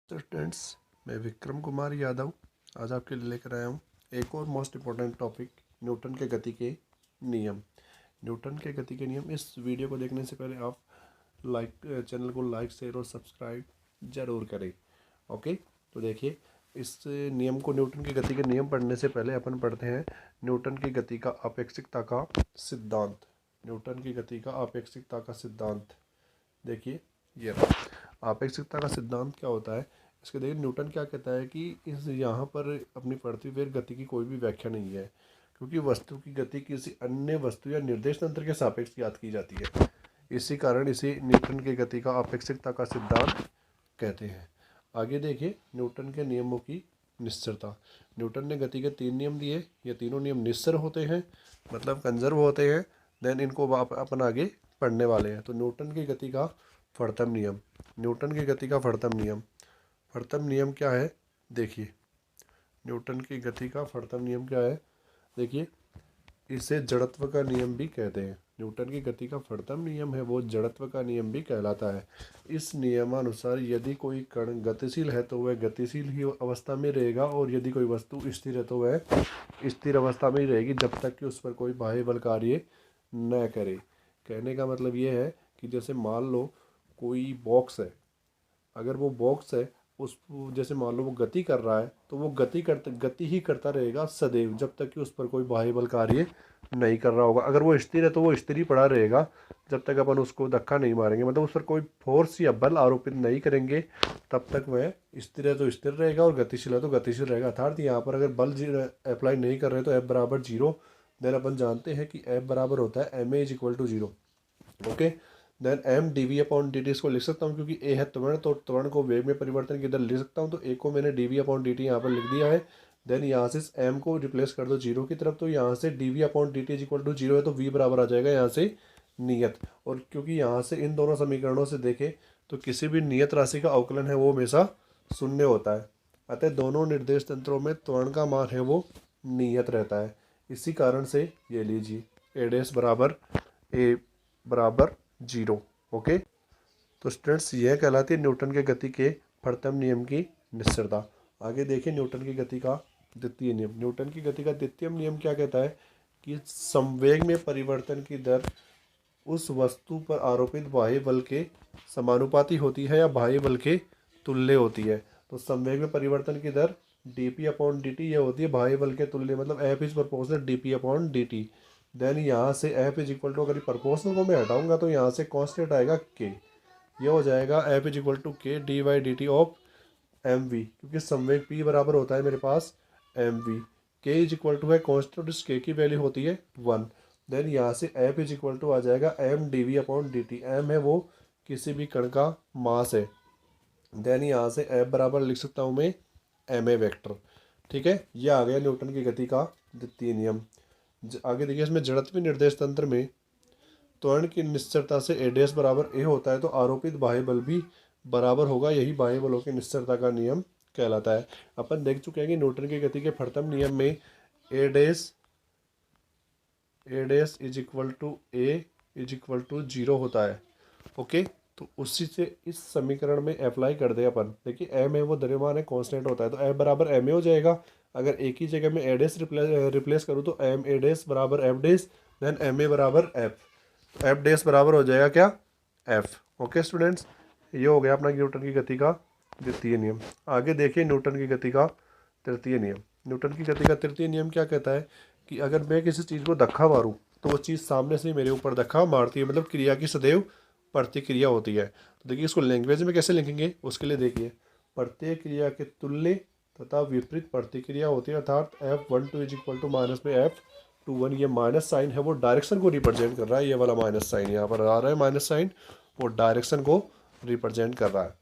Students, मैं विक्रम कुमार यादव आज आपके लिए लेकर आया हूँ एक और मोस्ट इम्पॉर्टेंट टॉपिक, न्यूटन के गति के नियम। न्यूटन के गति के नियम। इस वीडियो को देखने से पहले आप चैनल को लाइक शेयर और सब्सक्राइब जरूर करें। ओके, तो देखिए, इस नियम को, न्यूटन की गति के नियम पढ़ने से पहले अपन पढ़ते हैं न्यूटन की गति का अपेक्षिकता का सिद्धांत। न्यूटन की गति का अपेक्षिकता का सिद्धांत देखिए, ये रहा। अपेक्षिकता का सिद्धांत क्या होता है, इसके देखिए न्यूटन क्या कहता है कि इस यहाँ पर अपनी पृथ्वी पर गति की कोई भी व्याख्या नहीं है, क्योंकि वस्तु की गति किसी अन्य वस्तु या निर्देश तंत्र के सापेक्ष ज्ञात की जाती है। इसी कारण इसे न्यूटन की गति का अपेक्षिकता का सिद्धांत कहते हैं। आगे देखिए, न्यूटन के नियमों की निश्चरता। न्यूटन ने गति के 3 नियम दिए। ये तीनों नियम निश्चर होते हैं, मतलब कंजर्व होते हैं। देन इनको अपन आगे पढ़ने वाले हैं। तो न्यूटन की गति का फर्तम नियम। न्यूटन की गति का फर्तम नियम। फर्तम नियम क्या है, देखिए, न्यूटन की गति का फर्तम नियम क्या है, देखिए, इसे जड़त्व का नियम भी कहते हैं। न्यूटन की गति का फर्तम नियम है वो जड़त्व का नियम भी कहलाता है। इस नियमानुसार यदि कोई कण गतिशील है तो वह गतिशील ही अवस्था में रहेगा, और यदि कोई वस्तु स्थिर है तो वह स्थिर अवस्था में ही रहेगी जब तक कि उस पर कोई बाह्य बल कार्य न करे। कहने का मतलब ये है कि जैसे मान लो कोई बॉक्स है, अगर वो बॉक्स है, उस जैसे मान लो वो गति कर रहा है, तो वो गति ही करता रहेगा सदैव जब तक कि उस पर कोई बाह्य बल कार्य नहीं कर रहा होगा। अगर वो स्थिर है तो वो स्थिर ही पड़ा रहेगा जब तक अपन उसको धक्का नहीं मारेंगे, मतलब उस पर कोई फोर्स या बल आरोपित नहीं करेंगे, तब तक वह स्थिर है तो स्थिर रहेगा और गतिशील है तो गतिशील रहेगा। अर्थात यहाँ पर अगर बल अप्लाई नहीं कर रहे तो F बराबर 0। देन अपन जानते हैं कि F बराबर होता है ma is equal to 0। Okay, then m dv upon dt इसको लिख सकता हूँ, क्योंकि a है त्वरण, तो त्वरण को वेग में परिवर्तन किधर लिख सकता हूँ, तो a को मैंने dv अपॉन dt यहाँ पर लिख दिया है। देन यहाँ से m को रिप्लेस कर दो 0 की तरफ, तो यहाँ से dv upon dt is equal to 0 है, तो v बराबर आ जाएगा यहाँ से नियत। और क्योंकि यहाँ से इन दोनों समीकरणों से देखें तो किसी भी नियत राशि का अवकलन है वो हमेशा शून्य होता है, अतः दोनों निर्देश तंत्रों में त्वरण का मान है वो नियत रहता है। इसी कारण से ये लीजिए a बराबर 0। ओके, तो स्टूडेंट्स, यह कहलाती है न्यूटन के गति के प्रथम नियम की निश्चरता। आगे देखिए न्यूटन की गति का द्वितीय नियम। न्यूटन की गति का द्वितीय नियम क्या कहता है कि संवेग में परिवर्तन की दर उस वस्तु पर आरोपित बाह्य बल के समानुपाती होती है या बाह्य बल के तुल्य होती है। तो संवेग में परिवर्तन की दर dp अपॉन dt यह होती है बाह्य बल के तुल्य, मतलब F is proportional dp upon dt। Then यहाँ से F इज इक्वल टू, अगर प्रोपोर्शनल को मैं हटाऊंगा तो यहाँ से कांस्टेंट आएगा k, ये हो जाएगा F is equal to k dy dt of mv, क्योंकि संवेग p बराबर होता है मेरे पास mv। k is equal to है कांस्टेंट, इस k की वैल्यू होती है 1। देन यहाँ से F इज इक्वल टू आ जाएगा m dv upon dt। m है वो किसी भी कण का मास है। देन यहाँ से F बराबर लिख सकता हूँ मैं ma वेक्टर। ठीक है, यह आ गया न्यूटन की गति का द्वितीय नियम। आगे देखिए, इसमें जड़त्वीय निर्देश तंत्र में त्वरण की निश्चरता से a डैश बराबर a होता है, तो आरोपित बाह्य बल भी बराबर होगा। यही बाह्य बलों की निश्चरता का नियम कहलाता है। अपन देख चुके हैं कि न्यूटन की गति के प्रथम नियम में a dash is equal to 0 होता है। ओके, तो उसी से इस समीकरण में अप्लाई कर दे अपन। देखिए m है वो द्रव्यमान है, कांस्टेंट होता है, तो F बराबर ma हो जाएगा। अगर एक ही जगह में a डैश रिप्लेस करूँ तो ma डैश बराबर f डैश, देन ma बराबर f, तो f डैश बराबर हो जाएगा क्या, f। ओके स्टूडेंट्स, ये हो गया अपना न्यूटन की गति का द्वितीय नियम। आगे देखिए न्यूटन की गति का तृतीय नियम। न्यूटन की गति का तृतीय नियम क्या कहता है कि अगर मैं किसी चीज़ को धक्का मारूँ तो वो चीज़ सामने से मेरे ऊपर धक्का मारती है, मतलब क्रिया की सदैव प्रतिक्रिया होती है। तो देखिए इसको लैंग्वेज में कैसे लिखेंगे, उसके लिए देखिए, प्रत्येक क्रिया के तुल्य तथा विपरीत प्रतिक्रिया होती है, अर्थात F12 is equal to minus में F21। ये माइनस साइन है वो डायरेक्शन को रिप्रेजेंट कर रहा है, ये वाला माइनस साइन यहाँ पर आ रहा है, माइनस साइन वो डायरेक्शन को रिप्रेजेंट कर रहा है।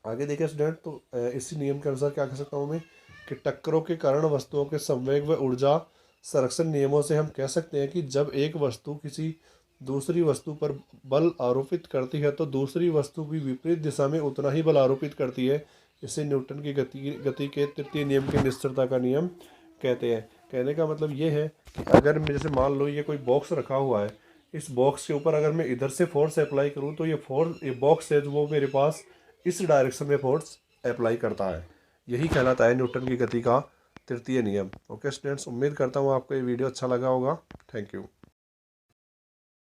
आगे देखिए स्टूडेंट, तो इसी नियम के अनुसार क्या कह सकता हूँ मैं कि टक्करों के कारण वस्तुओं के संवेग व ऊर्जा संरक्षण नियमों से हम कह सकते हैं कि जब एक वस्तु किसी दूसरी वस्तु पर बल आरोपित करती है तो दूसरी वस्तु भी विपरीत दिशा में उतना ही बल आरोपित करती है। इसे न्यूटन की गति के तृतीय नियम की निश्चरता का नियम कहते हैं। कहने का मतलब ये है कि अगर जैसे मान लो ये कोई बॉक्स रखा हुआ है, इस बॉक्स के ऊपर अगर मैं इधर से फोर्स अप्लाई करूँ तो ये बॉक्स है जो वो मेरे पास इस डायरेक्शन में फोर्स अप्लाई करता है। यही कहलाता है न्यूटन की गति का तृतीय नियम। ओके स्टूडेंट्स, उम्मीद करता हूँ आपको ये वीडियो अच्छा लगा होगा। Thank you.